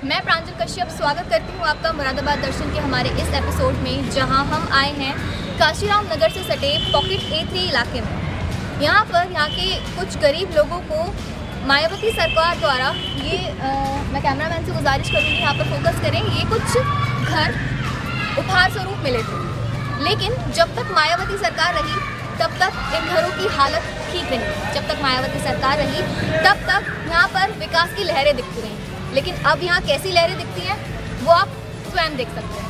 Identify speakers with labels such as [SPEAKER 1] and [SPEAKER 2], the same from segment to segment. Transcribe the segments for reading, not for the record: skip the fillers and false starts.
[SPEAKER 1] मैं प्रांजल कश्यप स्वागत करती हूँ आपका मुरादाबाद दर्शन के हमारे इस एपिसोड में, जहाँ हम आए हैं काशीराम नगर से सटे पॉकेट A3 इलाके में। यहाँ पर यहाँ के कुछ गरीब लोगों को मायावती सरकार द्वारा ये मैं कैमरामैन से गुजारिश करूँगी यहाँ पर फोकस करें, ये कुछ घर उपहार स्वरूप मिले थे। लेकिन जब तक मायावती सरकार रही तब तक इन घरों की हालत ठीक रही। जब तक मायावती सरकार रही तब तक यहाँ पर विकास की लहरें दिखती रहीं। लेकिन अब यहाँ कैसी लहरें दिखती हैं वो आप स्वयं देख सकते हैं।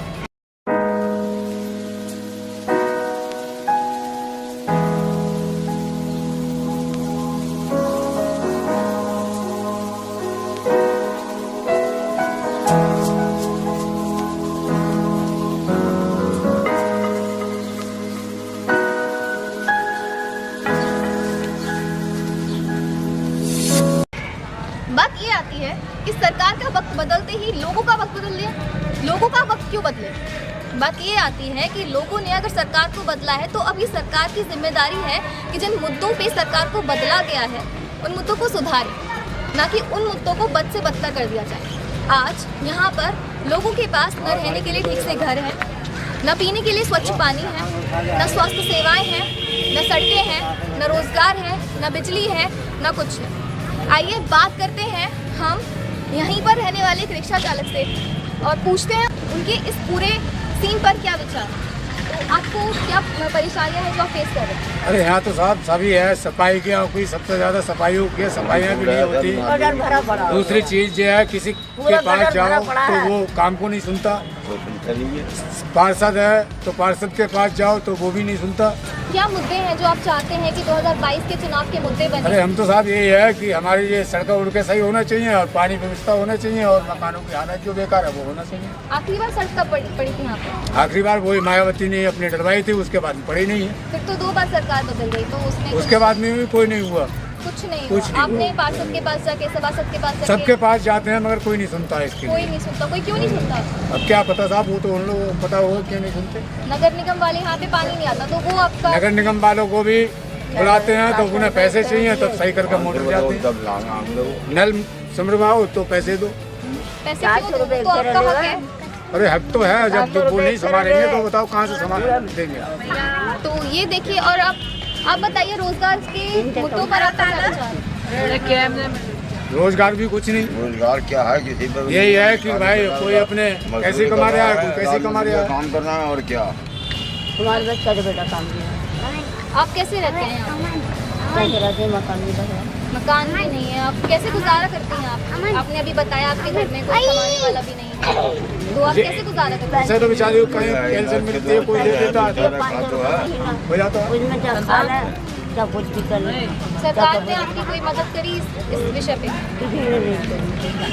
[SPEAKER 1] बात ये आती है कि सरकार का वक्त बदलते ही लोगों का वक्त बदल गया। लोगों का वक्त क्यों बदले? बात ये आती है कि लोगों ने अगर सरकार को बदला है तो अभी सरकार की जिम्मेदारी है कि जिन मुद्दों पे सरकार को बदला गया है उन मुद्दों को सुधारे, ना कि उन मुद्दों को बद से बदतर कर दिया जाए। आज यहाँ पर लोगों के पास न रहने के लिए ठीक से घर है, न पीने के लिए स्वच्छ पानी है, न स्वास्थ्य सेवाएं हैं, न सड़कें हैं, न रोजगार है, न बिजली है, न कुछ है। आइए बात करते हैं हम यहीं पर रहने वाले एक रिक्शा चालक से और पूछते हैं उनके इस पूरे सीन पर क्या विचार। तो आपको क्या परेशानियां हैं जो आप फेस कर रहे हैं?
[SPEAKER 2] अरे यहाँ तो साहब सभी है, सफाई की कोई सबसे ज़्यादा सफाइयों की सफाइयाँ भी नहीं होती। दूसरी चीज़ ये है किसी के पास जाओ तो वो काम को नहीं सुनता। पार्षद है तो पार्षद के पास जाओ तो वो भी नहीं सुनता।
[SPEAKER 1] क्या मुद्दे हैं जो आप चाहते हैं कि 2022 के चुनाव के मुद्दे बने?
[SPEAKER 2] अरे हम तो साहब यही है कि हमारी ये सड़कें उड़के सही होना चाहिए और पानी व्यवस्था होना चाहिए और मकानों की हालत जो बेकार है वो होना चाहिए।
[SPEAKER 1] आखिरी बार सड़क कब पड़ी थी यहाँ पे?
[SPEAKER 2] आखिरी बार वही मायावती ने अपनी डलवाई थी, उसके बाद पड़ी नहीं है।
[SPEAKER 1] फिर तो 2 बार सरकार बदल गई तो
[SPEAKER 2] उसके बाद में भी कोई नहीं हुआ,
[SPEAKER 1] कुछ नहीं हुआ। आपने पार्षद के पास जाके, सभासद के पास जाके,
[SPEAKER 2] सबके पास जाते हैं मगर कोई नहीं सुनता है इसके।
[SPEAKER 1] कोई नहीं सुनता। कोई क्यों नहीं सुनता?
[SPEAKER 2] अब क्या पता साहब, वो तो उन लोगों को पता होगा क्यों नहीं सुनते।
[SPEAKER 1] नगर निगम वाले यहाँ पे पानी नहीं आता तो वो आपका
[SPEAKER 2] नगर निगम वालों को भी बुलाते हैं तो उन्हें पैसे चाहिए तब सही करके मोटर जाते हैं। नल समरवाओ तो पैसे दो।
[SPEAKER 1] पैसे क्यों दो? तो आपका हक है।
[SPEAKER 2] अरे हक तो है, जब वो नहीं संभालेंगे तो बताओ कहाँ से संभाल देंगे।
[SPEAKER 1] तो ये देखिए, और आप बताइए रोजगार के मुद्दों पर आपका क्या विचार है?
[SPEAKER 2] रोजगार भी कुछ नहीं।
[SPEAKER 3] रोजगार क्या है, किसी पर
[SPEAKER 2] यही है कि भाई कोई अपने कैसे कमा रहा है, कोई कैसे कमा रहा है,
[SPEAKER 3] काम करना है और क्या।
[SPEAKER 4] तुम्हारे बच्चा का बेटा काम किया।
[SPEAKER 1] आप कैसे रहते हैं यहाँ?
[SPEAKER 4] कैसे रहते हैं? मकान भी है।
[SPEAKER 1] मकान भी नहीं है, आप कैसे गुजारा करते हैं? आप आपने अभी बताया आपके घर में कोई कमाने वाला भी नहीं है, तो आप कैसे गुजारा करते हैं?
[SPEAKER 2] ऐसे तो बेचारे कहीं कैंसर मिलती है, कोई दे देता हो जाता है।
[SPEAKER 4] उसमें क्या खाना है, क्या कुछ भी कर
[SPEAKER 1] सरकार ने आपकी कोई मदद करी इस विषय पे?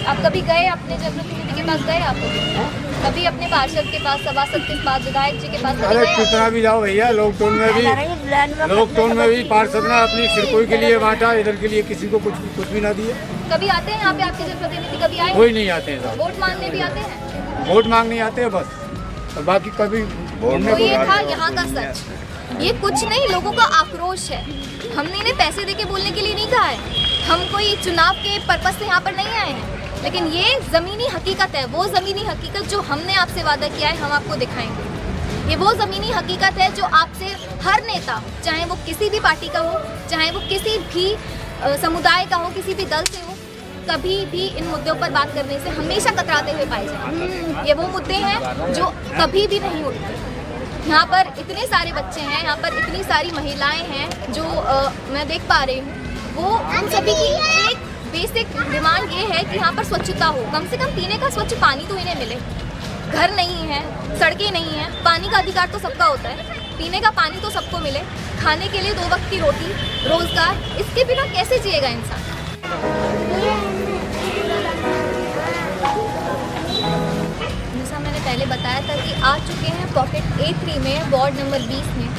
[SPEAKER 1] आप कभी गए अपने जनप्रतिनिधि के पास? गए आप कभी अपने पार्षद के पास, सभासद के पास, विधायक जी के पास?
[SPEAKER 2] अरे कितना भी जाओ भैया, लॉकडाउन में भी पार्षद ने अपनी सिरकोई के लिए बांटा, इधर के लिए किसी को कुछ भी ना दिया।
[SPEAKER 1] कभी आते हैं यहाँ पे आपके जनप्रतिनिधि? कभी आए?
[SPEAKER 2] कोई नहीं आते हैं।
[SPEAKER 1] वोट मांगने भी आते हैं?
[SPEAKER 2] वोट मांगने आते हैं बस, और बाकी कभी
[SPEAKER 1] तो ये था यहाँ का सच। ये कुछ नहीं, लोगों का आक्रोश है। हमने इन्हें पैसे देके बोलने के लिए नहीं कहा है, हम कोई चुनाव के पर्पस से यहाँ पर नहीं आए हैं, लेकिन ये ज़मीनी हकीकत है। वो ज़मीनी हकीकत जो हमने आपसे वादा किया है हम आपको दिखाएंगे। ये वो ज़मीनी हकीकत है जो आपसे हर नेता, चाहे वो किसी भी पार्टी का हो, चाहे वो किसी भी समुदाय का हो, किसी भी दल से हो, कभी भी इन मुद्दों पर बात करने से हमेशा कतराते हुए पाए जाएंगे। ये वो मुद्दे हैं जो कभी भी नहीं उठते। यहाँ पर इतने सारे बच्चे हैं, यहाँ पर इतनी सारी महिलाएं हैं जो मैं देख पा रही हूँ, वो उन सभी की एक बेसिक डिमांड ये है कि यहाँ पर स्वच्छता हो। कम से कम पीने का स्वच्छ पानी तो इन्हें मिले। घर नहीं है, सड़कें नहीं हैं, पानी का अधिकार तो सबका होता है, पीने का पानी तो सबको मिले, खाने के लिए 2 वक्त की रोटी, रोजगार, इसके बिना कैसे जिएगा इंसान? जैसा मैंने पहले बताया था कि आ चुके हैं पॉकेट A3 में, वार्ड नंबर 20 में,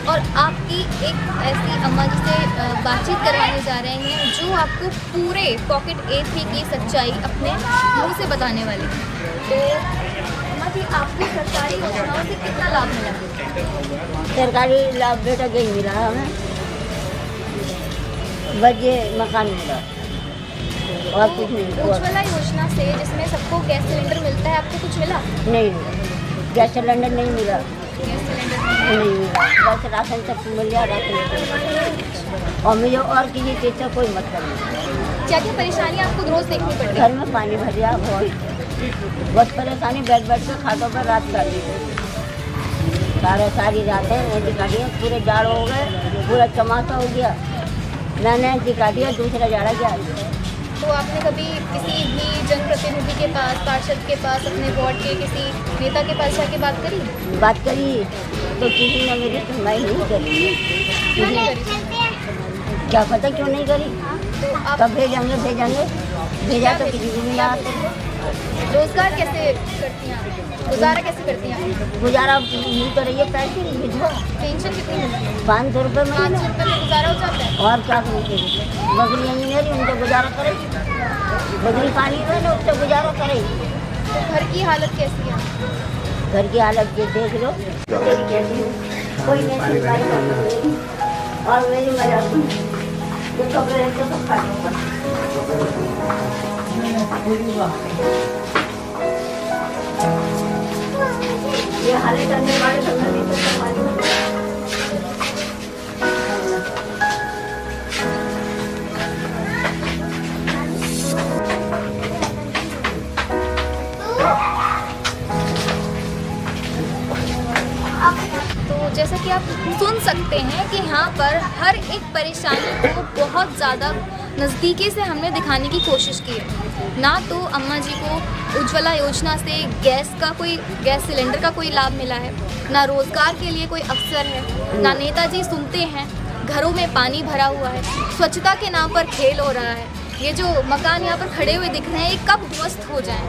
[SPEAKER 1] और आपकी एक ऐसी अम्मा जी से बातचीत करवाने जा रहे हैं जो आपको पूरे पॉकेट A3 की सच्चाई अपने मुंह से बताने वाली है। तो अम्मा जी, आपको सरकारी योजनाओं से कितना लाभ मिला?
[SPEAKER 4] सरकारी लाभ बेटा यही मिला हमें, बस ये मकान मिला और कुछ नहीं।
[SPEAKER 1] उज्ज्वला योजना से जिसमें सबको गैस सिलेंडर मिलता है, आपको कुछ मिला?
[SPEAKER 4] नहीं, गैस सिलेंडर नहीं मिला,
[SPEAKER 1] गैस सिलेंडर
[SPEAKER 4] नहीं मिला। बस राशन सब मिल गया, राशन। और मुझे और किसी चीज़ से कोई मतलब नहीं।
[SPEAKER 1] क्या क्या परेशानी आपको रोज देखनी पड़ रही
[SPEAKER 4] घर में पानी भर गया, बहुत परेशानी। बैठ बैठ के खाटों पर रात काट दी, सारी रातें ऐसी काटी है। पूरे जाड़ हो गए, पूरा चमासा हो गया, मैंने ऐसी काटी है, दूसरा जाड़ा गया।
[SPEAKER 1] तो आपने कभी किसी भी जनप्रतिनिधि के पास, पार्षद के पास, अपने वार्ड के किसी नेता के पास जाके बात करी?
[SPEAKER 4] बात करी तो किसी ने मेरी सुनवाई नहीं करी।
[SPEAKER 1] क्यों नहीं करी?
[SPEAKER 4] क्या पता क्यों नहीं करी।
[SPEAKER 1] तो आप
[SPEAKER 4] कब भेजेंगे, भेजा तो किसी भी नहीं आते।
[SPEAKER 1] रोजगार कैसे करती हैं आप? गुजारा कैसे करती हैं आप?
[SPEAKER 4] गुजारा मिल तो रही है, पैसे विधवा
[SPEAKER 1] पेंशन कितनी मिलती है?
[SPEAKER 4] 500 रुपये महीने।
[SPEAKER 1] 500 रुपये में गुजारा हो जाता है?
[SPEAKER 4] और क्या करेंगे, बकरी इंजीनियर उनसे गुजारा करेगी, बकरी पानी में ना उससे गुजारा करेगी।
[SPEAKER 1] तो घर की हालत कैसी है?
[SPEAKER 4] घर की हालत ये देख लो कैसी है, कोई नहीं सुनवाई करती। और मेरी मजा जो कपड़े रहते सब खाते ये हालत करने वाले समय भी तो संभाली।
[SPEAKER 1] तो जैसा कि आप सुन सकते हैं कि यहाँ पर हर एक परेशानी को बहुत ज़्यादा नज़दीकी से हमने दिखाने की कोशिश की है। ना तो अम्मा जी को उज्ज्वला योजना से गैस सिलेंडर का कोई लाभ मिला है, ना रोज़गार के लिए कोई अवसर है, ना नेताजी सुनते हैं। घरों में पानी भरा हुआ है, स्वच्छता के नाम पर खेल हो रहा है। ये जो मकान यहाँ पर खड़े हुए दिख रहे हैं, ये कब ध्वस्त हो जाएं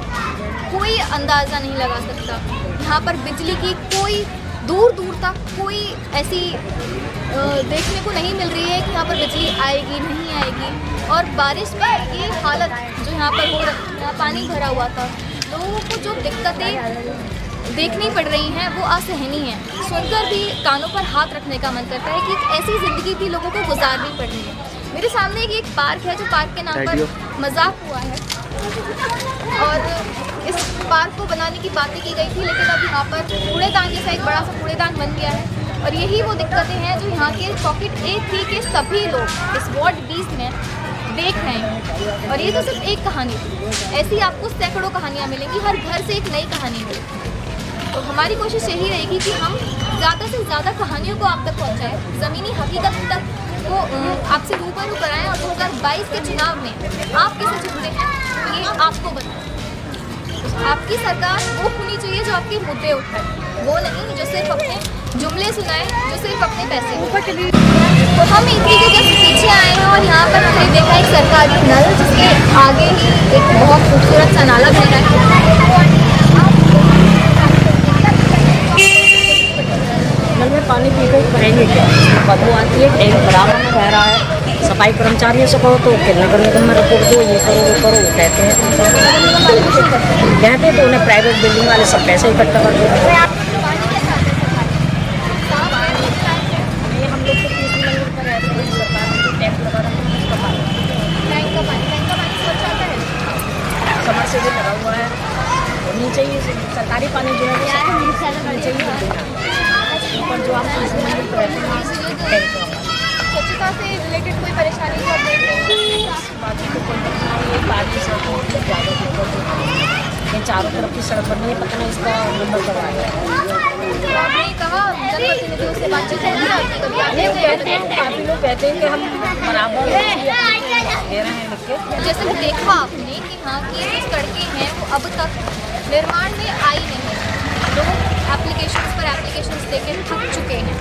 [SPEAKER 1] कोई अंदाज़ा नहीं लगा सकता। यहाँ पर बिजली की कोई दूर दूर तक कोई ऐसी देखने को नहीं मिल रही है कि यहाँ पर बिजली आएगी नहीं आएगी। और बारिश में ये हालत जो यहाँ पर हो रही है, पानी भरा हुआ था, लोगों को जो दिक्कतें देखनी पड़ रही हैं वो असहनीय है। सुनकर भी कानों पर हाथ रखने का मन करता है कि एक ऐसी ज़िंदगी भी लोगों को गुजारनी पड़ रही है। मेरे सामने एक पार्क है, जो पार्क के नाम पर मजाक हुआ है और इस पार्क को बनाने की बातें की गई थी, लेकिन अब यहाँ पर कूड़ेदान जैसा एक बड़ा सा कूड़ेदान बन गया है। और यही वो दिक्कतें हैं जो यहाँ के पॉकेट ए थ्री के सभी लोग इस वार्ड 20 में देख रहे हैं। और ये तो सिर्फ एक कहानी थी, ऐसी आपको सैकड़ों कहानियाँ मिलेंगी, हर घर से एक नई कहानी मिलेगी। तो हमारी कोशिश यही रहेगी कि हम ज़्यादा से ज़्यादा कहानियों को आप तक पहुँचाएँ, ज़मीनी हकीकत तक को आपसे रूबरू कराएं। और 2022 के चुनाव में आप किसे चुनते हैं ये आपको बताएं। आपकी सरकार वो होनी चाहिए जो आपके मुद्दे उठाए, वो नहीं जो सिर्फ अपने जुमले सुनाए, जो सिर्फ अपने पैसे। तो हम इसी के जस्ट पीछे आए हैं और यहाँ पर हमने देखा एक सरकारी नल, जिसके आगे ही एक बहुत खूबसूरत सा नाला बन रहा है।
[SPEAKER 5] नल में पानी पी कर करेंगे क्या, बदबू आती है, टैंक खराब होना रह रहा है। सफाई कर्मचारियों से कहो तो नगर निगम में रिपोर्ट दो, ये करो वो करो, वो कहते हैं तो उन्हें प्राइवेट बिल्डिंग वाले सब पैसे इकट्ठा कर देते हैं। हम लोग तो किसी मंदिर पर रहते हैं, सरकार ने टैंक लगा रहा है,
[SPEAKER 1] टैंक का पानी स्वच्छ आता है,
[SPEAKER 5] समर से भी लगा हुआ है, होनी चाहिए सरकारी पानी जो है होनी चाहिए। पर जो आप किसी मंदिर पर रहते हैं
[SPEAKER 1] स्वच्छता से रिलेटेड कोई परेशानी तो आप देख रहे हैं?
[SPEAKER 5] बाकी तो कोई परेशानी बारिश है तो ज़्यादा दिक्कत होती है। चारों तरफ की सड़क बनी है, पता नहीं इसका नंबर कब आया है।
[SPEAKER 1] आपने कहा जनप्रतिनिधियों से बातचीत होगी आपकी कभी?
[SPEAKER 5] नहीं, कहते हैं काफ़ी लोग कहते हैं कि हम बराबर दे रहे हैं लिख के।
[SPEAKER 1] जैसे कि देखा आपने कि यहाँ की जो सड़कें हैं वो अब तक निर्माण में आई नहीं। लोग एप्लीकेशंस पर एप्लीकेशंस देके थक चुके हैं,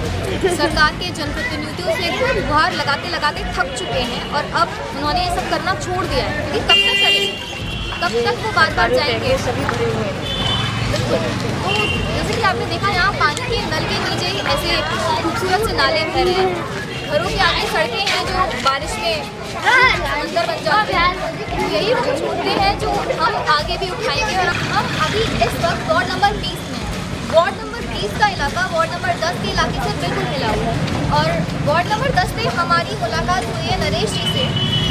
[SPEAKER 1] सरकार के जनप्रतिनिधियों से गुहार लगाते लगाते थक चुके हैं और अब उन्होंने ये सब करना छोड़ दिया है। क्योंकि कब तक करेंगे, कब तक वो बार बार जाएंगे?
[SPEAKER 5] सभी भरे हुए हैं।
[SPEAKER 1] तो जैसे कि आपने देखा यहाँ पानी के नल के नीचे ऐसे खूबसूरत से नाले बह रहे हैं, घरों के आगे सड़कें हैं जो बारिश में अंदर बन जाते हैं। यही वो मुद्दे हैं जो हम आगे भी उठाएंगे। और हम अभी इस वक्त वार्ड नंबर 20 में, वार्ड नंबर 20 का इलाका वार्ड नंबर 10 के इलाके से बिल्कुल मिला हुआ है। और वार्ड नंबर 10 से हमारी मुलाकात हुई है नरेश जी से,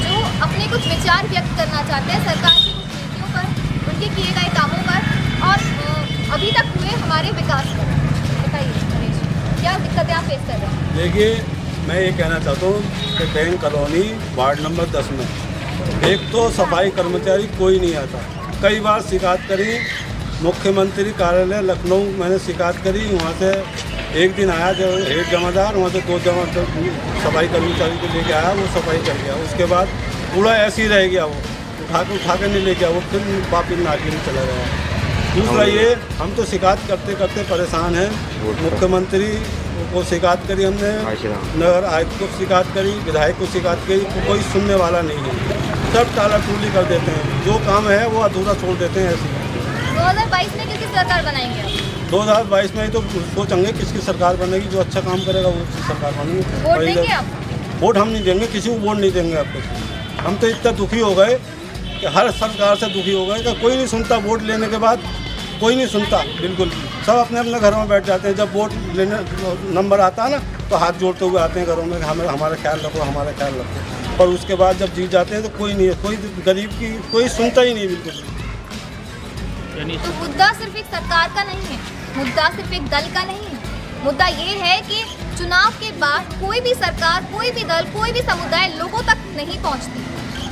[SPEAKER 1] जो अपने कुछ विचार व्यक्त करना चाहते हैं सरकार की कुछ नीतियों पर, उनके किए गए कामों
[SPEAKER 6] देखिए, मैं ये कहना चाहता हूँ कि बैंक कॉलोनी वार्ड नंबर 10 में एक तो सफाई कर्मचारी कोई नहीं आता। कई बार शिकायत करी, मुख्यमंत्री कार्यालय लखनऊ मैंने शिकायत करी, वहाँ से एक दिन आया जो हेड जमादार, वहाँ से 2 सफाई कर्मचारी को लेके आया, वो सफाई कर गया। उसके बाद कूड़ा ऐसे ही रह गया, वो उठा के नहीं ले गया, वो फिर वापिस नाली में चला गया। दूसरा ये, हम तो शिकायत करते करते परेशान हैं। मुख्यमंत्री को शिकायत करी हमने, नगर आयुक्त को शिकायत करी, विधायक को शिकायत करी, तो कोई सुनने वाला नहीं है। सब टाला टूली कर देते हैं, जो काम है वो अधूरा छोड़ देते हैं। ऐसे
[SPEAKER 1] 2022 में किसकी सरकार बनाएंगे आप?
[SPEAKER 6] 2022 में तो सोचेंगे किसकी सरकार बनेगी, जो अच्छा काम करेगा वो सरकार बनेगी।
[SPEAKER 1] वोट देंगे आप?
[SPEAKER 6] वोट हम नहीं देंगे, किसी को वोट नहीं देंगे आपको। हम तो इतना दुखी हो गए कि हर सरकार से दुखी हो गए कि कोई नहीं सुनता। वोट लेने के बाद कोई नहीं सुनता, बिल्कुल। सब अपने अपने घरों में बैठ जाते हैं। जब वोट लेने नंबर आता है ना, तो हाथ जोड़ते हुए आते हैं घरों में, हमारा ख्याल रखो, हमारा ख्याल रखो। और उसके बाद जब जीत जाते हैं तो कोई नहीं है, कोई गरीब की कोई सुनता ही नहीं, बिल्कुल।
[SPEAKER 1] तो मुद्दा सिर्फ एक सरकार का नहीं है, मुद्दा सिर्फ एक दल का नहीं है। मुद्दा ये है कि चुनाव के बाद कोई भी सरकार, कोई भी दल, कोई भी समुदाय लोगों तक नहीं पहुंचती।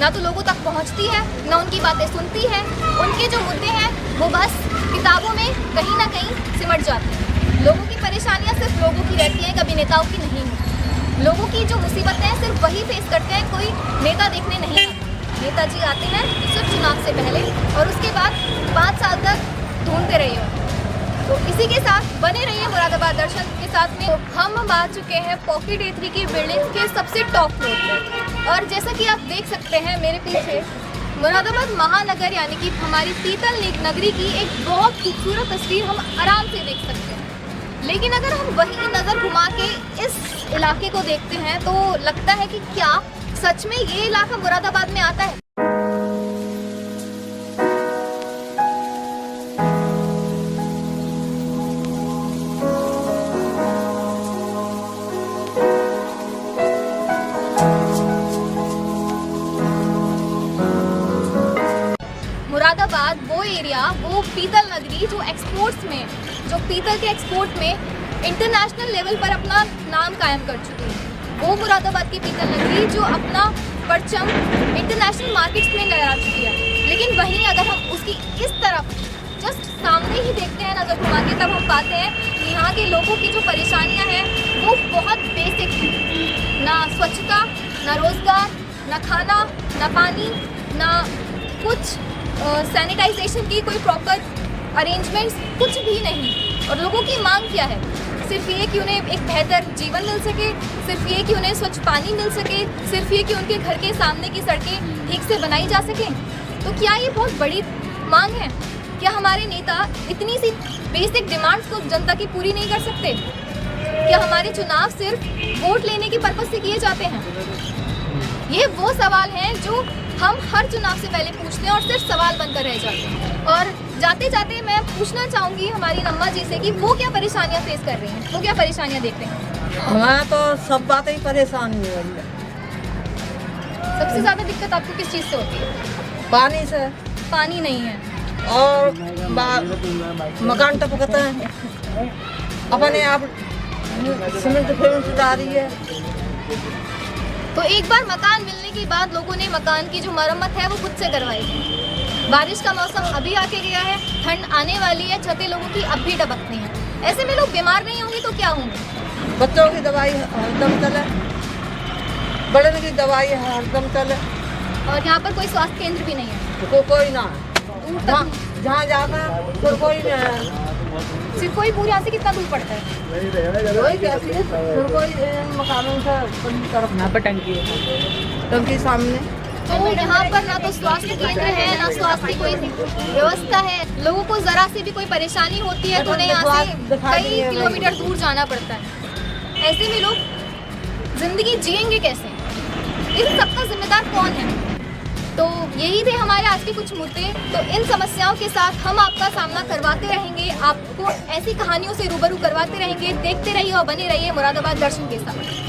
[SPEAKER 1] ना तो लोगों तक पहुंचती है, ना उनकी बातें सुनती है। उनके जो मुद्दे हैं वो बस किताबों में कहीं ना कहीं सिमट जाते हैं। लोगों की परेशानियां सिर्फ लोगों की रहती हैं, कभी नेताओं की नहीं होती। लोगों की जो मुसीबतें हैं सिर्फ वही फेस करते हैं, कोई नेता देखने नहीं आता। नेताजी आते हैं सिर्फ चुनाव से पहले और उसके बाद 5 साल तक ढूंढते रहिए। तो इसी के साथ बने रहिए मुरादाबाद दर्शन के साथ में। तो हम आ चुके हैं पॉकेट A3 की बिल्डिंग के सबसे टॉप फ्लोर पर, और जैसा कि आप देख सकते हैं मेरे पीछे मुरादाबाद महानगर यानी कि हमारी पीतल नगरी की एक बहुत खूबसूरत तस्वीर हम आराम से देख सकते हैं। लेकिन अगर हम वही नज़र घुमा के इस इलाके को देखते हैं तो लगता है कि क्या सच में ये इलाका मुरादाबाद में आता है। मुरादाबाद वो एरिया, वो पीतल नगरी जो एक्सपोर्ट्स में, जो पीतल के एक्सपोर्ट में इंटरनेशनल लेवल पर अपना नाम कायम कर चुकी है। वो मुरादाबाद की पीतल नगरी जो अपना परचम इंटरनेशनल मार्केट्स में लहरा चुकी है। लेकिन वहीं अगर हम उसकी इस तरफ जस्ट सामने ही देखते हैं नज़र घुमा के, तब हम पाते हैं कि यहाँ के लोगों की जो परेशानियाँ हैं वो बहुत बेसिक हैं। ना स्वच्छता, ना रोज़गार, ना खाना, ना पानी, ना कुछ सैनिटाइजेशन की कोई प्रॉपर अरेंजमेंट्स, कुछ भी नहीं। और लोगों की मांग क्या है? सिर्फ ये कि उन्हें एक बेहतर जीवन मिल सके, सिर्फ ये कि उन्हें स्वच्छ पानी मिल सके, सिर्फ ये कि उनके घर के सामने की सड़कें ठीक से बनाई जा सकें। तो क्या ये बहुत बड़ी मांग है? क्या हमारे नेता इतनी सी बेसिक डिमांड्स को जनता की पूरी नहीं कर सकते? क्या हमारे चुनाव सिर्फ वोट लेने के पर्पज से किए जाते हैं? ये वो सवाल हैं जो हम हर चुनाव से पहले पूछते हैं और सिर्फ सवाल बनकर रह जाते हैं। और जाते जाते मैं पूछना चाहूँगी हमारी अम्मा जी से कि वो क्या परेशानियाँ फेस कर रही हैं, वो क्या परेशानियाँ देख रहे हैं।
[SPEAKER 5] हमारा तो सब बातें ही परेशानी है।
[SPEAKER 1] सबसे ज़्यादा दिक्कत आपको किस चीज़ से होती है?
[SPEAKER 5] पानी से।
[SPEAKER 1] पानी नहीं है
[SPEAKER 5] और मकान टपकता है, अपने आप सीमेंट डाली है।
[SPEAKER 1] तो एक बार मकान मिलने के बाद लोगों ने मकान की जो मरम्मत है वो खुद से करवाई। बारिश का मौसम अभी आके गया है, ठंड आने वाली है, छतें लोगों की अब भी टपकती हैं। ऐसे में लोग बीमार नहीं होंगे तो क्या होंगे?
[SPEAKER 5] बच्चों की दवाई हरदम चले, बड़े की दवाई हरदम चले,
[SPEAKER 1] और यहाँ पर कोई स्वास्थ्य केंद्र भी नहीं है।
[SPEAKER 5] कोई ना है, जहाँ जाना है कोई नहीं है।
[SPEAKER 1] सिर्फ कोई पूरे यहाँ से कितना दूर पड़ता है?
[SPEAKER 5] कोई कैसी है, कोई मकानों से तरफ ना पर टंकी है, टंकी सामने।
[SPEAKER 1] तो यहाँ पर ना तो स्वास्थ्य केंद्र है, ना स्वास्थ्य की कोई व्यवस्था है। लोगों को जरा से भी कोई परेशानी होती है तो उन्हें यहाँ से कई किलोमीटर दूर जाना पड़ता है। ऐसे में लोग जिंदगी जिएंगे कैसे? इन सबका जिम्मेदार कौन है? तो यही थे हमारे आज के कुछ मुद्दे। तो इन समस्याओं के साथ हम आपका सामना करवाते रहेंगे, आपको ऐसी कहानियों से रूबरू करवाते रहेंगे। देखते रहिए और बने रहिए मुरादाबाद दर्शन के साथ।